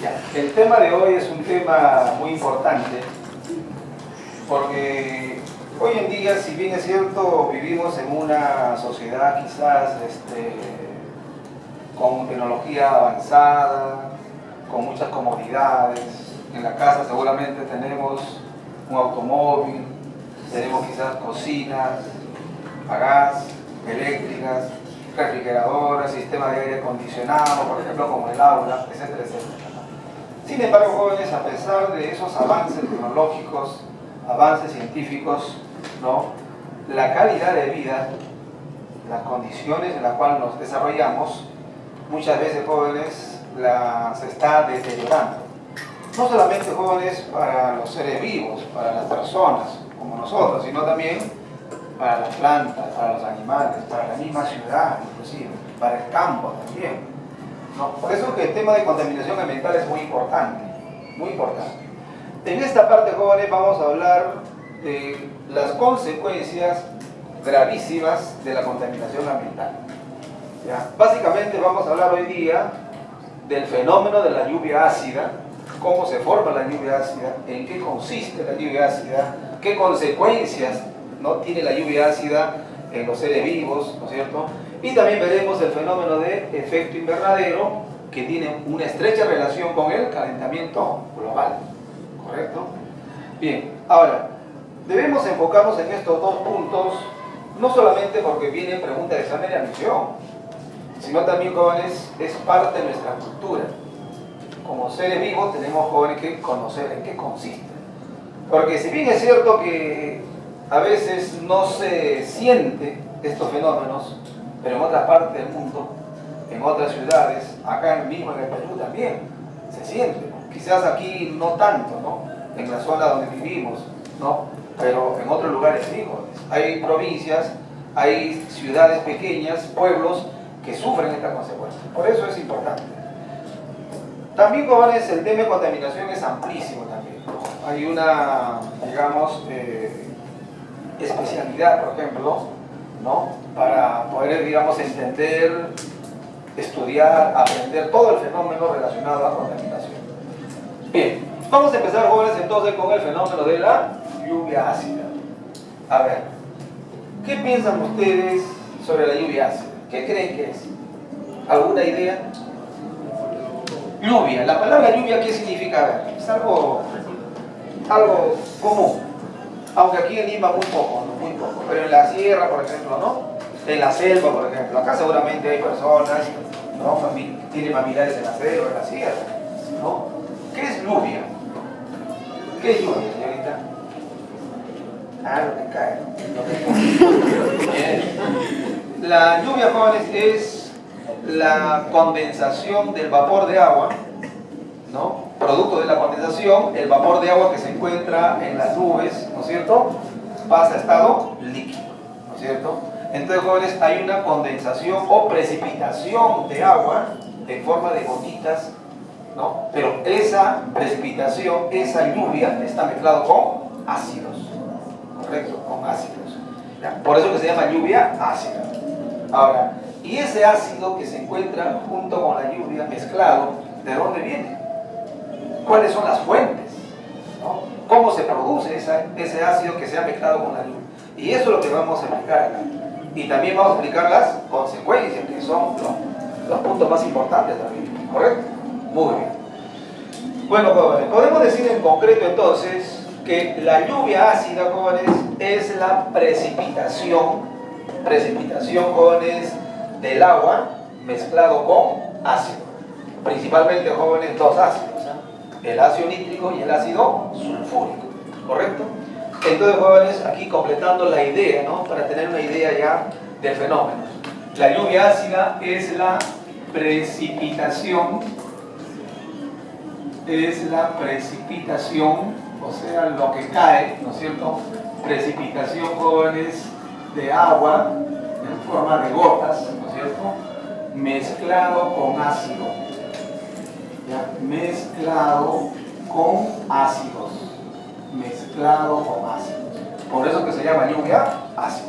Ya, el tema de hoy es un tema muy importante porque hoy en día, si bien es cierto, vivimos en una sociedad quizás con tecnología avanzada, con muchas comodidades. En la casa seguramente tenemos un automóvil, tenemos quizás cocinas a gas, eléctricas, refrigeradoras, sistemas de aire acondicionado, por ejemplo, como el aula, etcétera, etcétera. Sin embargo, jóvenes, a pesar de esos avances tecnológicos, avances científicos, ¿no?, la calidad de vida, las condiciones en las cuales nos desarrollamos, muchas veces, jóvenes, se está deteriorando. No solamente, jóvenes, para los seres vivos, para las personas como nosotros, sino también para las plantas, para los animales, para la misma ciudad, inclusive, para el campo también, ¿no? Por eso que el tema de contaminación ambiental es muy importante, muy importante. En esta parte, jóvenes, vamos a hablar de las consecuencias gravísimas de la contaminación ambiental. ¿Ya? Básicamente vamos a hablar hoy día del fenómeno de la lluvia ácida, cómo se forma la lluvia ácida, en qué consiste la lluvia ácida, qué consecuencias, ¿no?, tiene la lluvia ácida en los seres vivos, ¿no es cierto? Y también veremos el fenómeno de efecto invernadero, que tiene una estrecha relación con el calentamiento global, ¿correcto? Bien, ahora, debemos enfocarnos en estos dos puntos, no solamente porque viene pregunta de examen de admisión, sino también, jóvenes, es parte de nuestra cultura. Como seres vivos tenemos, jóvenes, que conocer en qué consiste. Porque si bien es cierto que a veces no se siente estos fenómenos, pero en otras partes del mundo, en otras ciudades, acá mismo en el Perú también, se siente, ¿no? Quizás aquí no tanto, ¿no?, en la zona donde vivimos, ¿no?, pero en otros lugares sí, jóvenes. Hay provincias, hay ciudades pequeñas, pueblos que sufren esta consecuencia. Por eso es importante. También, jóvenes, el tema de contaminación es amplísimo también, ¿no? Hay una, digamos, especialidad, por ejemplo, ¿no?, para poder, digamos, entender, estudiar, aprender todo el fenómeno relacionado a la contaminación. Bien, vamos a empezar, jóvenes, entonces con el fenómeno de la lluvia ácida. A ver, ¿qué piensan ustedes sobre la lluvia ácida? ¿Qué creen que es? ¿Alguna idea? Lluvia, la palabra lluvia, ¿qué significa? A ver, es algo común, aunque aquí en Lima muy poco, ¿no?, muy poco, pero en la sierra, por ejemplo, ¿no?, en la selva, por ejemplo, acá seguramente hay personas, ¿no?, tienen familiares en la selva, en la sierra, ¿no? ¿Qué es lluvia? ¿Qué es lluvia, señorita? Ah, lo que cae, ¿no? Bien. La lluvia, jóvenes, es la condensación del vapor de agua, ¿no? Producto de la condensación, el vapor de agua que se encuentra en las nubes, ¿no es cierto?, pasa a estado líquido, ¿no es cierto? Entonces, jóvenes, hay una condensación o precipitación de agua en forma de gotitas, ¿no? Pero esa precipitación, esa lluvia, está mezclado con ácidos, ¿correcto? Con ácidos. ¿Ya? Por eso que se llama lluvia ácida. Ahora, y ese ácido que se encuentra junto con la lluvia mezclado, ¿de dónde viene? ¿Cuáles son las fuentes? ¿No? ¿Cómo se produce ese ácido que se ha mezclado con la lluvia? Y eso es lo que vamos a explicar acá. Y también vamos a explicar las consecuencias, que son los puntos más importantes también, ¿correcto? Muy bien. Bueno, jóvenes, podemos decir en concreto entonces que la lluvia ácida, jóvenes, es la precipitación, jóvenes, del agua mezclado con ácido. Principalmente, jóvenes, dos ácidos, ¿eh?, el ácido nítrico y el ácido sulfúrico, ¿correcto? Entonces, jóvenes, aquí completando la idea, ¿no?, para tener una idea ya del fenómeno. La lluvia ácida es la precipitación, o sea, lo que cae, ¿no es cierto?, precipitación, jóvenes, de agua en forma de gotas, ¿no es cierto?, mezclado con ácido, ¿ya? Mezclado con ácidos, por eso que se llama lluvia ácida,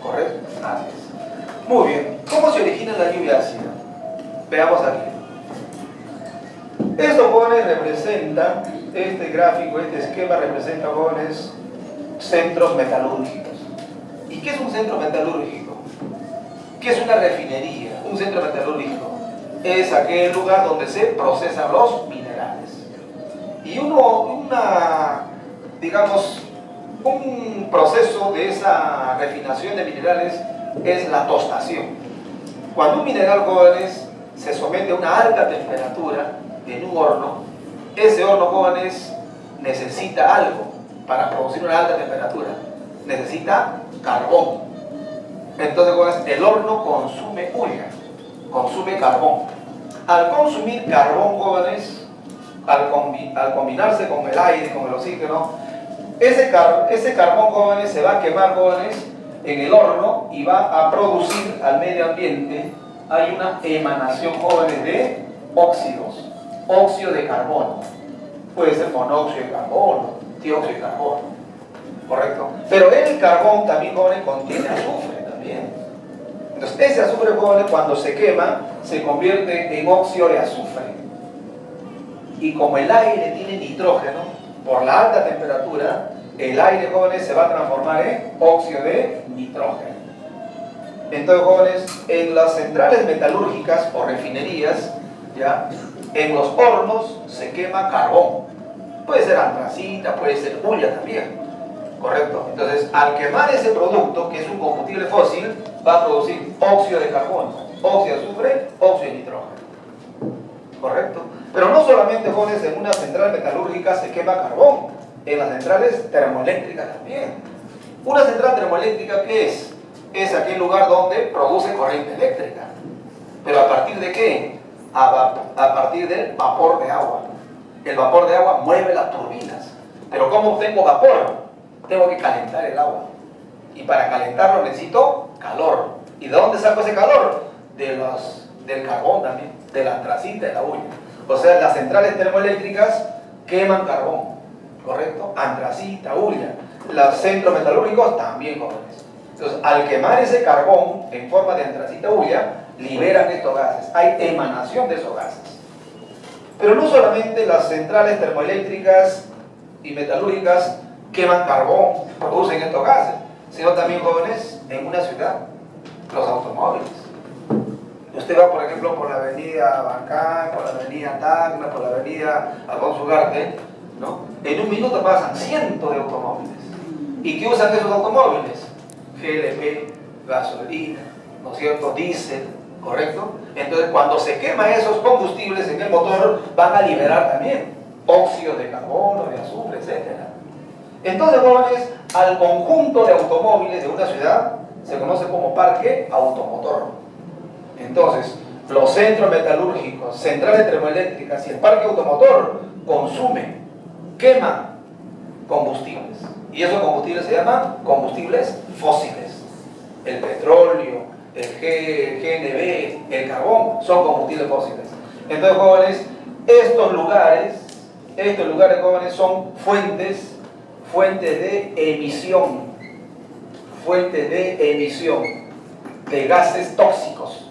¿correcto? Así es. Muy bien, ¿cómo se origina la lluvia ácida? Veamos aquí. Esto, jóvenes, jóvenes, representa, este gráfico, este esquema representa, jóvenes, centros metalúrgicos. ¿Y qué es un centro metalúrgico? ¿Qué es una refinería? Un centro metalúrgico es aquel lugar donde se procesan los minerales. Y digamos, un proceso de esa refinación de minerales es la tostación. Cuando un mineral, jóvenes, se somete a una alta temperatura en un horno, ese horno, jóvenes, necesita algo para producir una alta temperatura. Necesita carbón. Entonces, jóvenes, el horno consume hulla, consume carbón. Al consumir carbón, jóvenes, al combinarse con el aire, con el oxígeno, ese carbón, jóvenes, se va a quemar, jóvenes, en el horno y va a producir al medio ambiente. Hay una emanación, jóvenes, de óxidos, óxido de carbono. Puede ser monóxido de carbono, dióxido de carbono, ¿correcto? Pero el carbón también, jóvenes, contiene azufre también. Entonces, ese azufre, jóvenes, cuando se quema, se convierte en óxido de azufre. Y como el aire tiene nitrógeno, por la alta temperatura, el aire, jóvenes, se va a transformar en óxido de nitrógeno. Entonces, jóvenes, en las centrales metalúrgicas o refinerías, ¿ya?, en los hornos se quema carbón. Puede ser antracita, puede ser hulla también, ¿correcto? Entonces, al quemar ese producto, que es un combustible fósil, va a producir óxido de carbono, óxido de azufre, óxido de nitrógeno, ¿correcto? Pero no solamente, jóvenes, en una central metalúrgica se quema carbón, en las centrales termoeléctricas también. Una central termoeléctrica, ¿qué es? Es aquel lugar donde produce corriente eléctrica. ¿Pero a partir de qué? A partir del vapor de agua. El vapor de agua mueve las turbinas. Pero ¿cómo obtengo vapor? Tengo que calentar el agua. Y para calentarlo necesito calor. ¿Y de dónde saco ese calor? Del carbón también, de la antracita, de la hulla. O sea, las centrales termoeléctricas queman carbón, ¿correcto? Antracita, hulla. Los centros metalúrgicos también, jóvenes. Entonces, al quemar ese carbón en forma de antracita, hulla, liberan estos gases. Hay emanación de esos gases. Pero no solamente las centrales termoeléctricas y metalúrgicas queman carbón, producen estos gases, sino también, jóvenes, en una ciudad, los automóviles. Usted va, por ejemplo, por la avenida Bancay, por la avenida Tacna, por la avenida Alfonso Ugarte, ¿no? En un minuto pasan cientos de automóviles. ¿Y qué usan esos automóviles? GLP, gasolina, ¿no es cierto? Diésel, ¿correcto? Entonces, cuando se queman esos combustibles en el motor, van a liberar también óxido de carbono, de azufre, etc. Entonces, jóvenes, al conjunto de automóviles de una ciudad se conoce como parque automotor. Entonces, los centros metalúrgicos, centrales termoeléctricas y el parque automotor consumen, queman combustibles. Y esos combustibles se llaman combustibles fósiles. El petróleo, el GNV, el carbón, son combustibles fósiles. Entonces, jóvenes, estos lugares, jóvenes, son fuentes de emisión, de gases tóxicos,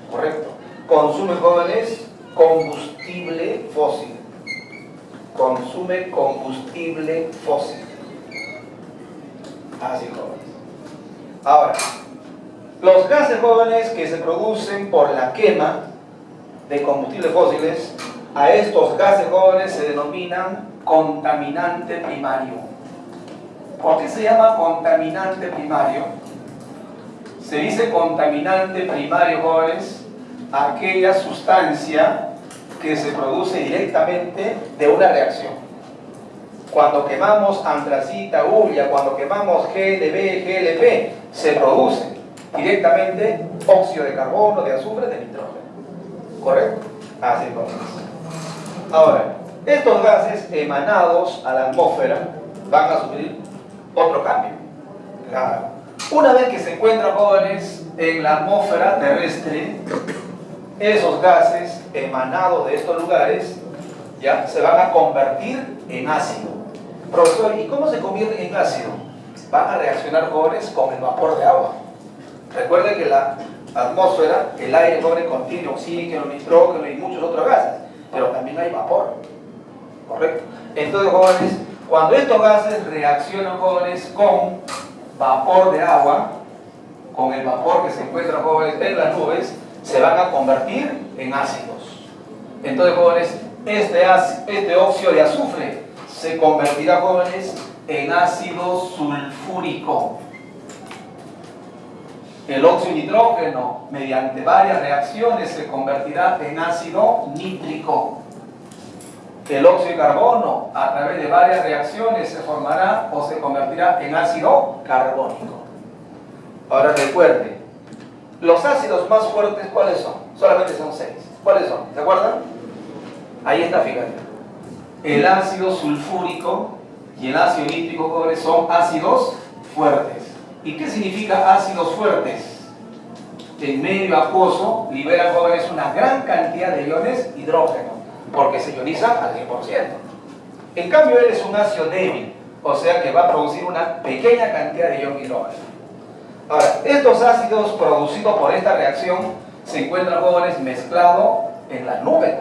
¿correcto? Consumen, jóvenes, combustible fósil. Consume combustible fósil. Así, jóvenes. Ahora, los gases, jóvenes, que se producen por la quema de combustibles fósiles, a estos gases, jóvenes, se denominan contaminante primario. ¿Por qué se llama contaminante primario? Se dice contaminante primario, jóvenes, aquella sustancia que se produce directamente de una reacción. Cuando quemamos antracita, hulla, cuando quemamos GLB, GLP, se produce directamente óxido de carbono, de azufre, de nitrógeno. ¿Correcto? Así es. Ahora, estos gases emanados a la atmósfera van a sufrir otro cambio. Claro. Una vez que se encuentran, jóvenes, en la atmósfera terrestre, esos gases emanados de estos lugares ya se van a convertir en ácido. Profesor, ¿y cómo se convierten en ácido? Van a reaccionar, jóvenes, con el vapor de agua. Recuerden que la atmósfera, el aire, jóvenes, contiene oxígeno, nitrógeno y muchos otros gases, pero también hay vapor. ¿correcto? Entonces, jóvenes, cuando estos gases reaccionan, jóvenes, con vapor de agua, con el vapor que se encuentra, jóvenes, en las nubes, se van a convertir en ácidos. Entonces, jóvenes, este óxido de azufre se convertirá, jóvenes, en ácido sulfúrico. El óxido de nitrógeno, mediante varias reacciones, se convertirá en ácido nítrico. El óxido de carbono, a través de varias reacciones, se formará o se convertirá en ácido carbónico. Ahora recuerde, los ácidos más fuertes, ¿cuáles son? Solamente son 6. ¿Cuáles son? ¿Se acuerdan? Ahí está, fíjate. El ácido sulfúrico y el ácido nítrico, jóvenes, son ácidos fuertes. ¿Y qué significa ácidos fuertes? En medio acuoso liberan, jóvenes, una gran cantidad de iones hidrógeno, porque se ionizan al 100%. En cambio, él es un ácido débil, o sea que va a producir una pequeña cantidad de ion hidrógeno. Ahora, estos ácidos producidos por esta reacción se encuentran, jóvenes, mezclados en las nubes.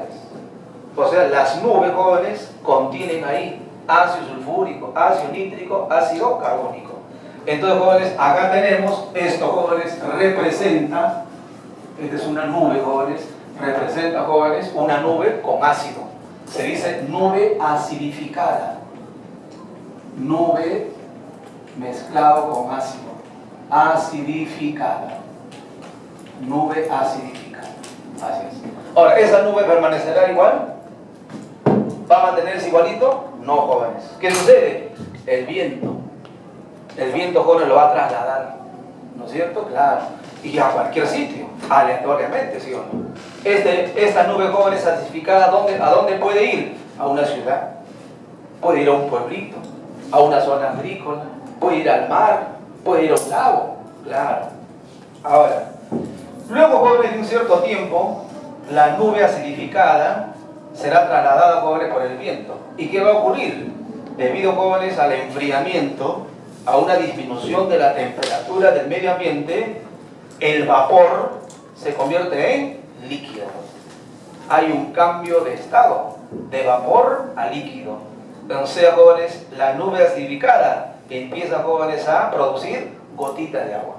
O sea, las nubes, jóvenes, contienen ahí ácido sulfúrico, ácido nítrico, ácido carbónico. Entonces, jóvenes, acá tenemos esto, jóvenes, representa, esta es una nube, jóvenes, representa, jóvenes, una nube con ácido. Se dice nube acidificada. Nube mezclado con ácido. Acidificada. Nube acidificada. Así es. Ahora, ¿esa nube permanecerá igual? ¿Va a mantenerse igualito? No, jóvenes. ¿Qué sucede? El viento. El viento, jóvenes, lo va a trasladar. ¿No es cierto? Claro. Y a cualquier sitio, aleatoriamente, ¿sí o no? Esta nube, jóvenes, acidificada, ¿a dónde puede ir? A una ciudad. Puede ir a un pueblito, a una zona agrícola, puede ir al mar, puede ir a un lago. Claro. Ahora, luego, jóvenes, de un cierto tiempo, la nube acidificada será trasladada, jóvenes, por el viento. ¿Y qué va a ocurrir? Debido, jóvenes, al enfriamiento, a una disminución de la temperatura del medio ambiente, el vapor se convierte en líquido. Hay un cambio de estado, de vapor a líquido. O sea, jóvenes, la nube acidificada empieza, jóvenes, a producir gotitas de agua.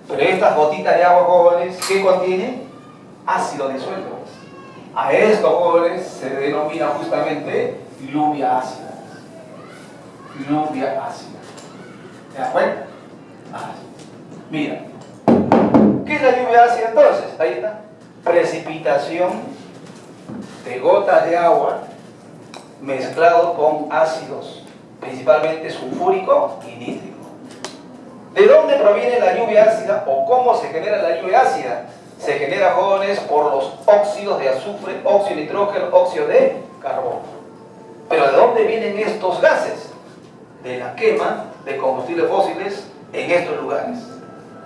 Pero estas gotitas de agua, jóvenes, ¿qué contienen? Ácido disuelto. A esto, jóvenes, se denomina justamente lluvia ácida. Lluvia ácida. ¿Se dan cuenta? Mira. ¿Qué es la lluvia ácida entonces? Ahí está. Precipitación de gotas de agua mezclado con ácidos, principalmente sulfúrico y nítrico. ¿De dónde proviene la lluvia ácida o cómo se genera la lluvia ácida? Se genera, jóvenes, por los óxidos de azufre, óxido de nitrógeno, óxido de carbono. ¿Pero de dónde vienen estos gases? De la quema de combustibles fósiles en estos lugares.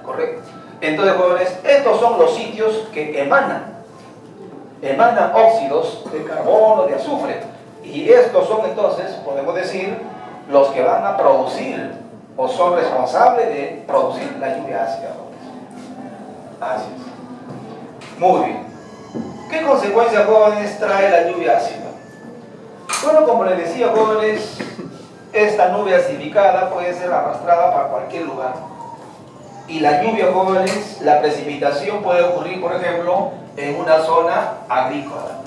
¿Correcto? Entonces, jóvenes, estos son los sitios que emanan óxidos de carbono, de azufre. Y estos son, entonces, podemos decir, los que van a producir o son responsables de producir la lluvia ácida. Así es. Muy bien. ¿Qué consecuencias, jóvenes, trae la lluvia ácida? Bueno, como les decía, jóvenes, esta nube acidificada puede ser arrastrada para cualquier lugar. Y la lluvia, jóvenes, la precipitación puede ocurrir, por ejemplo, en una zona agrícola.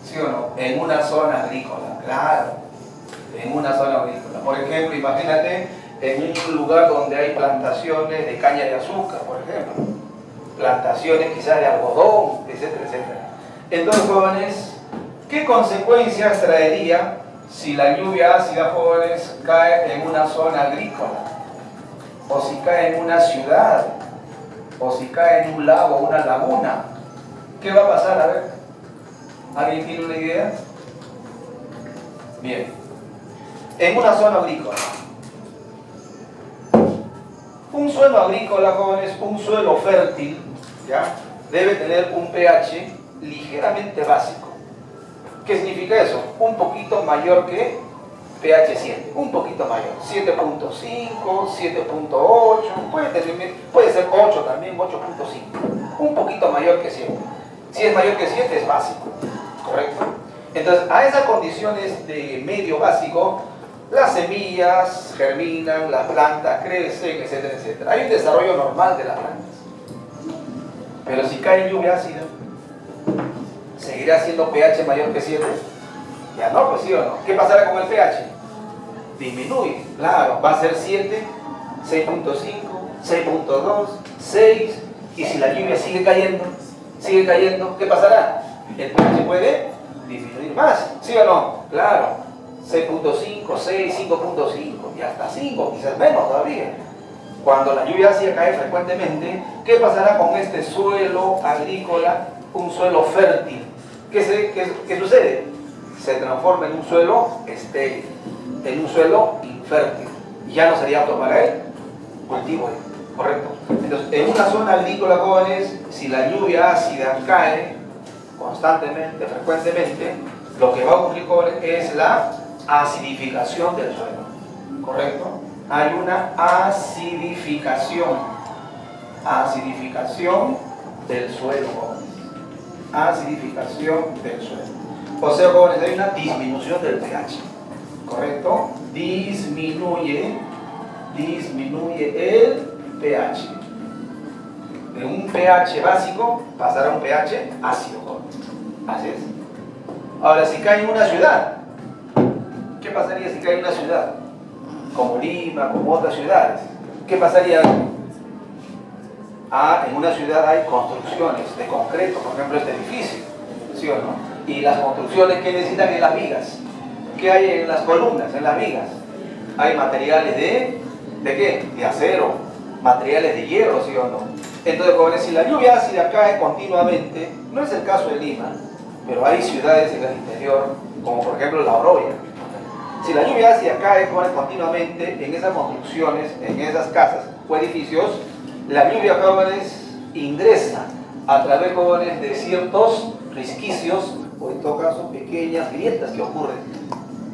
¿Sí o no? En una zona agrícola, claro. En una zona agrícola. Por ejemplo, imagínate en un lugar donde hay plantaciones de caña de azúcar, por ejemplo. Plantaciones quizás de algodón, etcétera, etcétera. Entonces, jóvenes, ¿qué consecuencias traería si la lluvia ácida, jóvenes, cae en una zona agrícola? O si cae en una ciudad, o si cae en un lago, una laguna. ¿Qué va a pasar? A ver, ¿alguien tiene una idea? Bien, en una zona agrícola. Un suelo agrícola, jóvenes, un suelo fértil, ¿ya? Debe tener un pH ligeramente básico. ¿Qué significa eso? Un poquito mayor que pH 7, un poquito mayor, 7.5, 7.8, puede ser 8 también, 8.5, un poquito mayor que 7. Si es mayor que 7 es básico, ¿correcto? Entonces, a esas condiciones de medio básico, las semillas germinan, las plantas crecen, etcétera, etcétera. Hay un desarrollo normal de las plantas. Pero si cae lluvia ácida, ¿seguirá siendo pH mayor que 7? Ya no, pues sí o no. ¿Qué pasará con el pH? Disminuye, claro, va a ser 7, 6.5, 6.2, 6, y si la lluvia sigue cayendo, ¿qué pasará? El pH puede disminuir más, ¿sí o no? Claro, 6.5, 6, 5.5, y hasta 5, quizás menos todavía. Cuando la lluvia ácida cae frecuentemente, ¿qué pasará con este suelo agrícola, un suelo fértil? ¿Qué sucede? Se transforma en un suelo estéril, en un suelo infértil. Ya no sería apto para el cultivo, ¿correcto? Entonces, en una zona agrícola, jóvenes, si la lluvia ácida cae constantemente, frecuentemente, lo que va a ocurrir, jóvenes, es la acidificación del suelo, ¿correcto? Hay una acidificación del suelo, jóvenes. Acidificación del suelo. O sea, jóvenes, hay una disminución del pH, ¿correcto? Disminuye el pH. De un pH básico pasará a un pH ácido, jóvenes. Así es. Ahora, si cae en una ciudad, ¿qué pasaría si cae en una ciudad? Como Lima, como otras ciudades. ¿Qué pasaría? En una ciudad hay construcciones de concreto, por ejemplo este edificio, ¿sí o no? Y las construcciones que necesitan en las vigas. ¿Qué hay en las columnas, en las vigas? Hay materiales ¿de qué? De acero, materiales de hierro, ¿sí o no? Entonces, jóvenes, si la lluvia ácida cae continuamente, no es el caso de Lima, pero hay ciudades en el interior, como por ejemplo La Oroya. Si la lluvia ácida cae continuamente en esas construcciones, en esas casas o edificios, la lluvia, jóvenes, ingresa a través, jóvenes, de ciertos resquicios, o en todo caso pequeñas grietas que ocurren.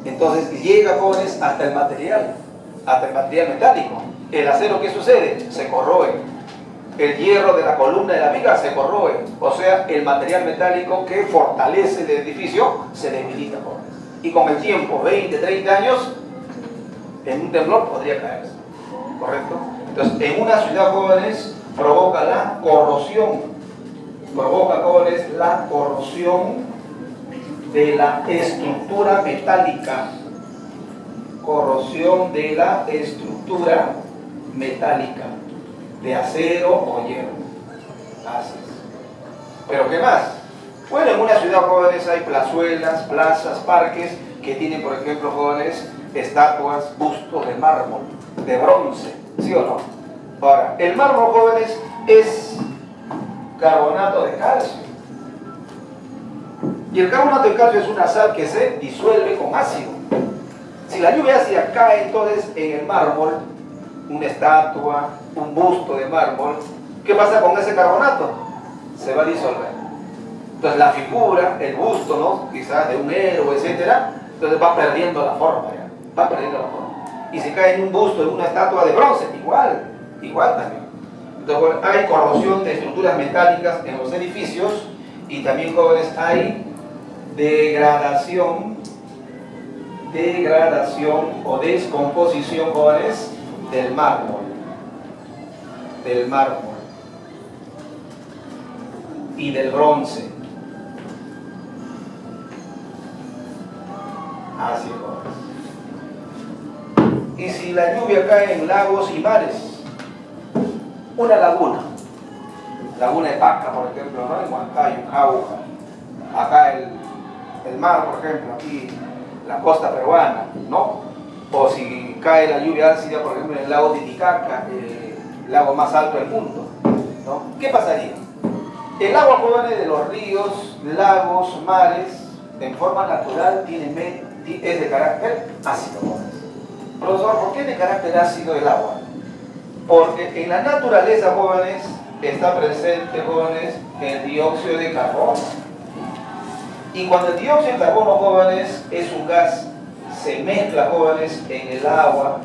Entonces llega, jóvenes, hasta el material metálico. El acero, ¿qué sucede? Se corroe. El hierro de la columna de la viga se corroe. O sea, el material metálico que fortalece el edificio se debilita, jóvenes. Y con el tiempo, 20, 30 años, en un temblor podría caerse, ¿correcto? Entonces, en una ciudad, jóvenes, provoca la corrosión, jóvenes, la corrosión de la estructura metálica, corrosión de la estructura metálica, de acero o hierro. Así es. ¿Pero qué más? Bueno, en una ciudad, jóvenes, hay plazuelas, plazas, parques que tienen, por ejemplo, jóvenes, estatuas, bustos de mármol, de bronce, ¿sí o no? Ahora, el mármol, jóvenes, es carbonato de calcio. Y el carbonato de calcio es una sal que se disuelve con ácido. Si la lluvia ácida cae entonces en el mármol, una estatua, un busto de mármol, ¿qué pasa con ese carbonato? Se va a disolver. Entonces la figura, el busto, ¿no? Quizás de un héroe, etcétera, entonces va perdiendo la forma, ¿ya? Va perdiendo la forma. Y si cae en un busto, en una estatua de bronce, igual también. Entonces, bueno, hay corrosión de estructuras metálicas en los edificios y también, jóvenes, hay degradación o descomposición, jóvenes, del mármol y del bronce. Así es, jóvenes. Y si la lluvia cae en lagos y mares, una laguna de Paca, por ejemplo, ¿no? En Huancayo, Jauja, acá el mar, por ejemplo, aquí la costa peruana, ¿no? O si cae la lluvia ácida, por ejemplo, en el lago Titicaca, el lago más alto del mundo, ¿no? ¿Qué pasaría? El agua, jóvenes, de los ríos, lagos, mares, en forma natural es de carácter ácido, jóvenes. Profesor, ¿por qué es de carácter ácido el agua? Porque en la naturaleza, jóvenes, está presente, jóvenes, el dióxido de carbono. Y cuando el dióxido de carbono, jóvenes, es un gas, se mezcla, jóvenes, en el agua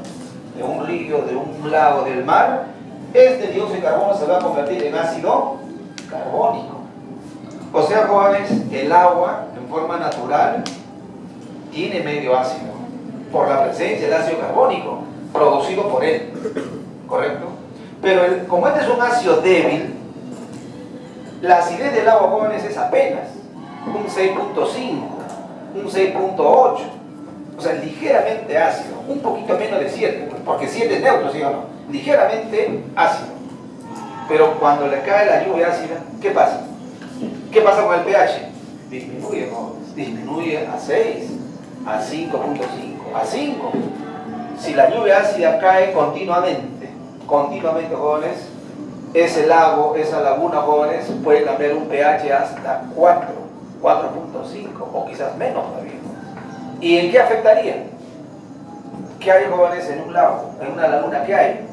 de un río, de un lago, del mar, este dióxido de carbono se va a convertir en ácido carbónico. O sea, jóvenes, el agua, en en forma natural tiene medio ácido por la presencia del ácido carbónico producido por él, ¿correcto? Pero como este es un ácido débil, la acidez del agua, jóvenes, es apenas un 6.5, un 6.8, o sea, ligeramente ácido, un poquito menos de 7, porque 7 es neutro, ¿sí o no? Ligeramente ácido. Pero cuando le cae la lluvia ácida, ¿qué pasa? ¿Qué pasa con el pH? Disminuye, jóvenes, disminuye a 6, a 5.5, a 5. Si la lluvia ácida cae continuamente, jóvenes, ese lago, esa laguna, jóvenes, puede cambiar un pH hasta 4, 4.5 o quizás menos todavía. ¿Y en qué afectaría? ¿Qué hay, jóvenes, en un lago, en una laguna? ¿Qué hay?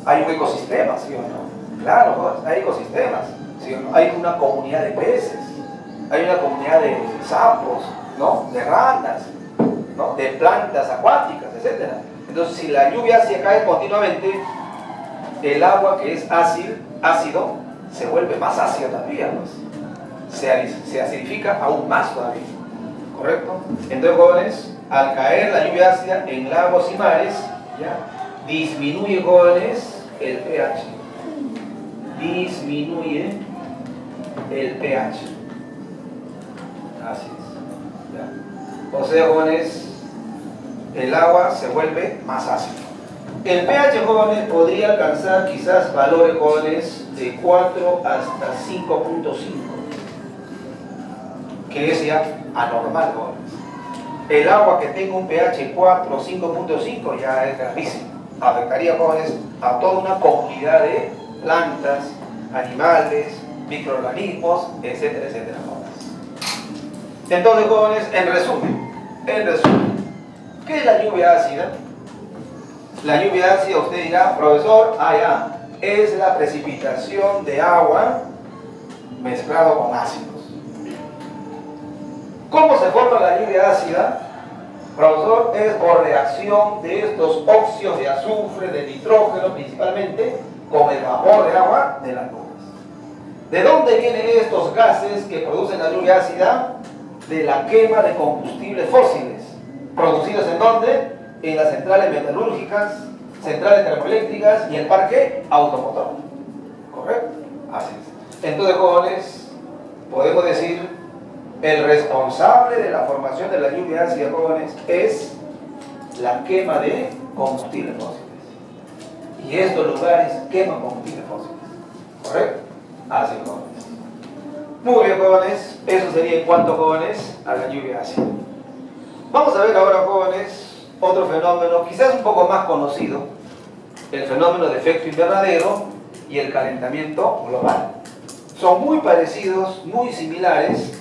Hay un ecosistema, ¿sí o no? Claro, jóvenes, hay ecosistemas, ¿sí o no? Hay una comunidad de peces, hay una comunidad de sapos, ¿no? De ranas, ¿no? De plantas acuáticas, etc. Entonces, si la lluvia ácida cae continuamente, el agua que es ácido se vuelve más ácido todavía, pues. Se acidifica aún más todavía, ¿correcto? Entonces, jóvenes, al caer la lluvia ácida en lagos y mares, ¿ya? Disminuye, jóvenes, el pH. Disminuye el pH. Así es, ¿ya? O sea, jóvenes, el agua se vuelve más ácido. El pH, jóvenes, podría alcanzar quizás valores, jóvenes, de 4 hasta 5.5, que es ya anormal, jóvenes. El agua que tenga un pH 4 o 5.5 ya es gravísimo. Afectaría, jóvenes, a toda una comunidad de plantas, animales, microorganismos, etcétera, etcétera, jóvenes. Entonces, jóvenes, en resumen, ¿qué es la lluvia ácida? La lluvia ácida, usted dirá, profesor, es la precipitación de agua mezclado con ácidos. ¿Cómo se forma la lluvia ácida? Profesor, es por reacción de estos óxidos de azufre, de nitrógeno principalmente, con el vapor de agua de las nubes. ¿De dónde vienen estos gases que producen la lluvia ácida? De la quema de combustibles fósiles. ¿Producidos en dónde? En las centrales metalúrgicas, centrales termoeléctricas y el parque automotor. ¿Correcto? Así es. Entonces, jóvenes, podemos decir, el responsable de la formación de la lluvia ácida, jóvenes, es la quema de combustibles fósiles. Y estos lugares queman combustibles fósiles. ¿Correcto? Así es, jóvenes. Muy bien, jóvenes. Eso sería en cuanto, jóvenes, a la lluvia ácida. Vamos a ver ahora, jóvenes, otro fenómeno, quizás un poco más conocido, el fenómeno de efecto invernadero y el calentamiento global. Son muy parecidos, muy similares,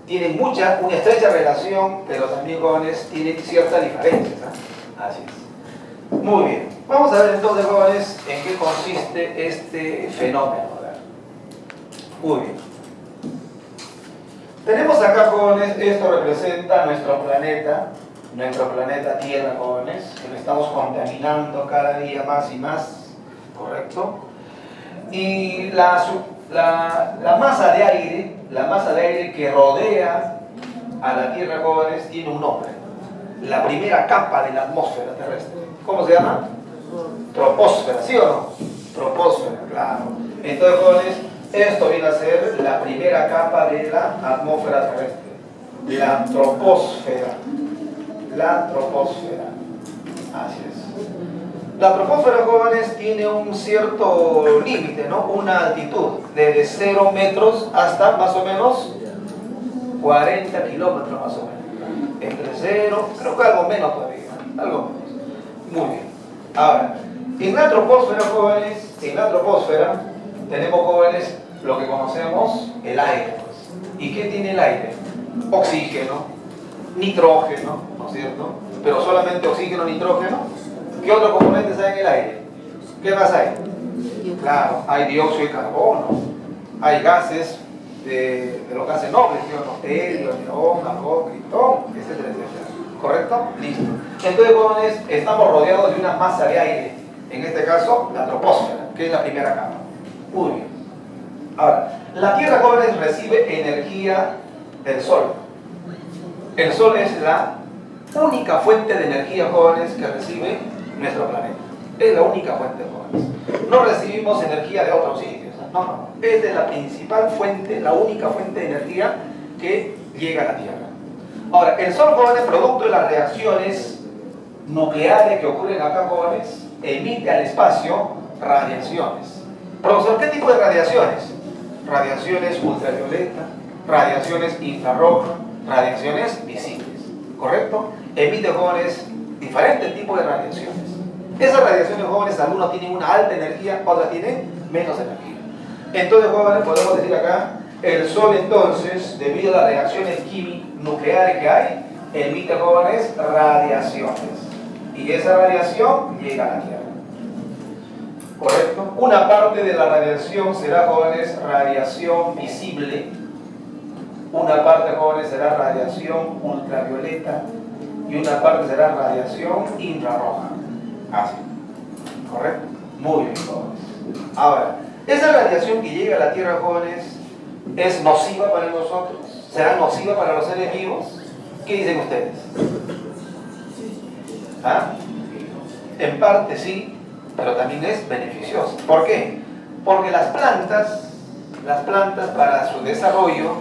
tienen una estrecha relación, pero también, jóvenes, tienen ciertas diferencias, ¿eh? Así es. Muy bien. Vamos a ver entonces, jóvenes, en qué consiste este fenómeno. Muy bien. Tenemos acá, jóvenes, esto representa nuestro planeta Tierra, jóvenes, que lo estamos contaminando cada día más y más, ¿correcto? Y la masa de aire que rodea a la Tierra, jóvenes, tiene un nombre. La primera capa de la atmósfera terrestre. ¿Cómo se llama? Troposfera, ¿sí o no? Troposfera, claro. Entonces, jóvenes, esto viene a ser la primera capa de la atmósfera terrestre. La troposfera. La troposfera. Así es. La troposfera, jóvenes, tiene un cierto límite, ¿no? Una altitud desde 0 metros hasta más o menos 40 kilómetros más o menos. Entre 0, creo que algo menos todavía, algo menos. Muy bien. Ahora, en la troposfera, jóvenes, tenemos, jóvenes, lo que conocemos, el aire. ¿Y qué tiene el aire? Oxígeno, nitrógeno, ¿no es cierto? Pero solamente oxígeno, nitrógeno. ¿Qué otros componentes hay en el aire? ¿Qué más hay? Claro, hay dióxido de carbono, hay gases de los gases nobles, helio, neón, argón, criptón, etcétera, etcétera. ¿Correcto? Listo. Entonces, jóvenes, estamos rodeados de una masa de aire, en este caso, la troposfera, que es la primera capa. Muy bien. Ahora, la Tierra, jóvenes, recibe energía del Sol. El Sol es la única fuente de energía, jóvenes, que recibe nuestro planeta. Es la única fuente, jóvenes. No recibimos energía de otros sitios. No, no. Es de la principal fuente, la única fuente de energía que llega a la Tierra. Ahora, el Sol, jóvenes, producto de las reacciones nucleares que ocurren acá, jóvenes, emite al espacio radiaciones. Profesor, ¿qué tipo de radiaciones? Radiaciones ultravioleta, radiaciones infrarrojas, radiaciones visibles. ¿Correcto? Emite, jóvenes, diferentes tipos de radiaciones. Esas radiaciones, jóvenes, algunas tienen una alta energía, otras tienen menos energía. Entonces, jóvenes, podemos decir acá, el Sol entonces, debido a las reacciones químicas nucleares que hay, emite, jóvenes, radiaciones. Y esa radiación llega a la Tierra. ¿Correcto? Una parte de la radiación será, jóvenes, radiación visible. Una parte, jóvenes, será radiación ultravioleta. Y una parte será radiación infrarroja. Así. ¿Correcto? Muy bien, jóvenes. Ahora, esa radiación que llega a la Tierra, jóvenes, ¿es nociva para nosotros? ¿Será nociva para los seres vivos? ¿Qué dicen ustedes? ¿Ah? En parte sí, pero también es beneficiosa. ¿Por qué? Porque las plantas para su desarrollo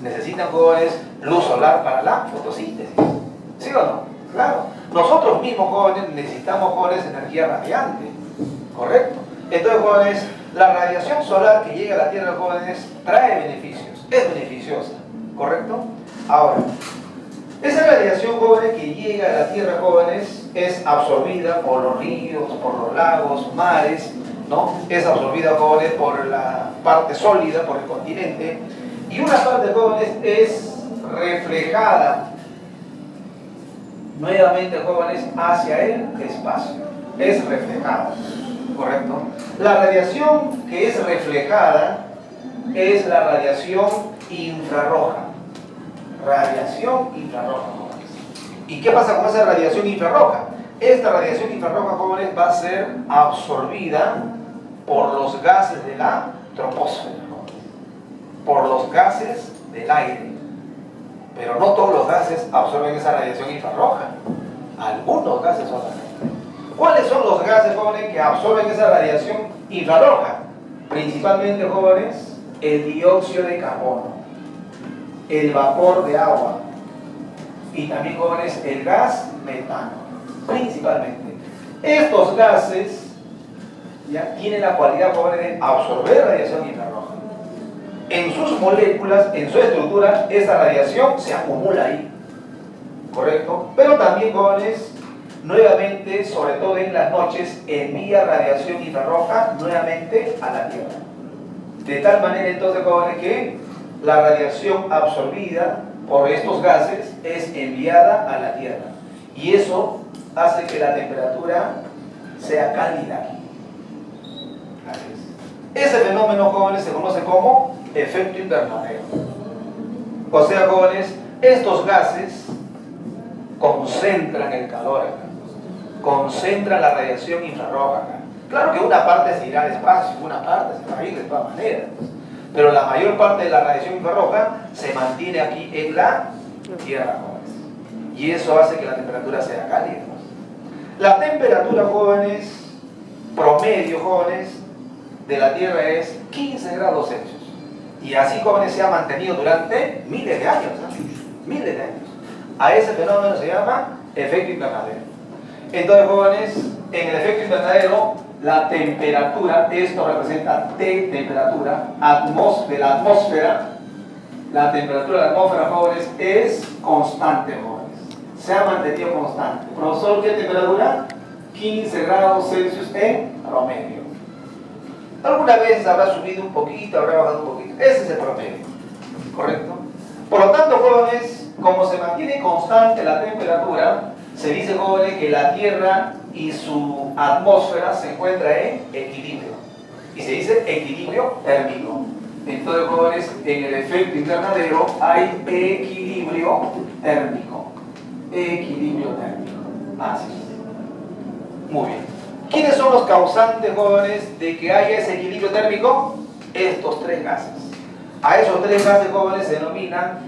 necesitan, jóvenes, luz solar para la fotosíntesis. ¿Sí o no? Claro. Nosotros mismos, jóvenes, necesitamos, jóvenes, energía radiante. ¿Correcto? Entonces, jóvenes, la radiación solar que llega a la Tierra, jóvenes, trae beneficios. Es beneficiosa. ¿Correcto? Ahora, esa radiación, jóvenes, que llega a la Tierra, jóvenes, es absorbida por los ríos, por los lagos, mares, ¿no? Es absorbida, jóvenes, por la parte sólida, por el continente, y una parte, jóvenes, es reflejada nuevamente, jóvenes, hacia el espacio. Es reflejada, ¿correcto? La radiación que es reflejada es la radiación infrarroja. Radiación infrarroja, jóvenes. ¿Y qué pasa con esa radiación infrarroja? Esta radiación infrarroja, jóvenes, va a ser absorbida por los gases de la troposfera, jóvenes. Por los gases del aire. Pero no todos los gases absorben esa radiación infrarroja. Algunos gases solamente. ¿Cuáles son los gases, jóvenes, que absorben esa radiación infrarroja? Principalmente, jóvenes, el dióxido de carbono, el vapor de agua y también, jóvenes, el gas metano, principalmente. Estos gases ya tienen la cualidad, jóvenes, de absorber radiación infrarroja. En sus moléculas, en su estructura, esa radiación se acumula ahí, ¿correcto? Pero también, jóvenes, nuevamente, sobre todo en las noches, envía radiación infrarroja nuevamente a la Tierra. De tal manera, entonces, jóvenes, que la radiación absorbida por estos gases es enviada a la Tierra. Y eso hace que la temperatura sea cálida. Así es. Ese fenómeno, jóvenes, se conoce como efecto invernadero. O sea, jóvenes, estos gases concentran el calor acá, concentran la radiación infrarroja acá. Claro que una parte se irá al espacio, una parte se va a ir de todas maneras, pero la mayor parte de la radiación infrarroja se mantiene aquí en la Tierra, jóvenes. Y eso hace que la temperatura sea cálida. La temperatura, jóvenes, promedio, jóvenes, de la Tierra es 15 grados Celsius. Y así, jóvenes, se ha mantenido durante miles de años, ¿no? Miles de años. A ese fenómeno se llama efecto invernadero. Entonces, jóvenes, en el efecto invernadero, la temperatura, esto representa T, temperatura, de la atmósfera, la temperatura de la atmósfera, jóvenes, es constante, jóvenes. Se ha mantenido constante. Profesor, ¿qué temperatura? 15 grados Celsius en promedio. Alguna vez habrá subido un poquito, habrá bajado un poquito. Ese es el promedio, ¿correcto? Por lo tanto, jóvenes, como se mantiene constante la temperatura, se dice, jóvenes, que la Tierra y su atmósfera se encuentra en equilibrio. Y se dice equilibrio térmico. Entonces, jóvenes, en el efecto invernadero hay equilibrio térmico. Equilibrio térmico. Así es. Muy bien. ¿Quiénes son los causantes, jóvenes, de que haya ese equilibrio térmico? Estos tres gases. A esos tres gases, jóvenes, se denominan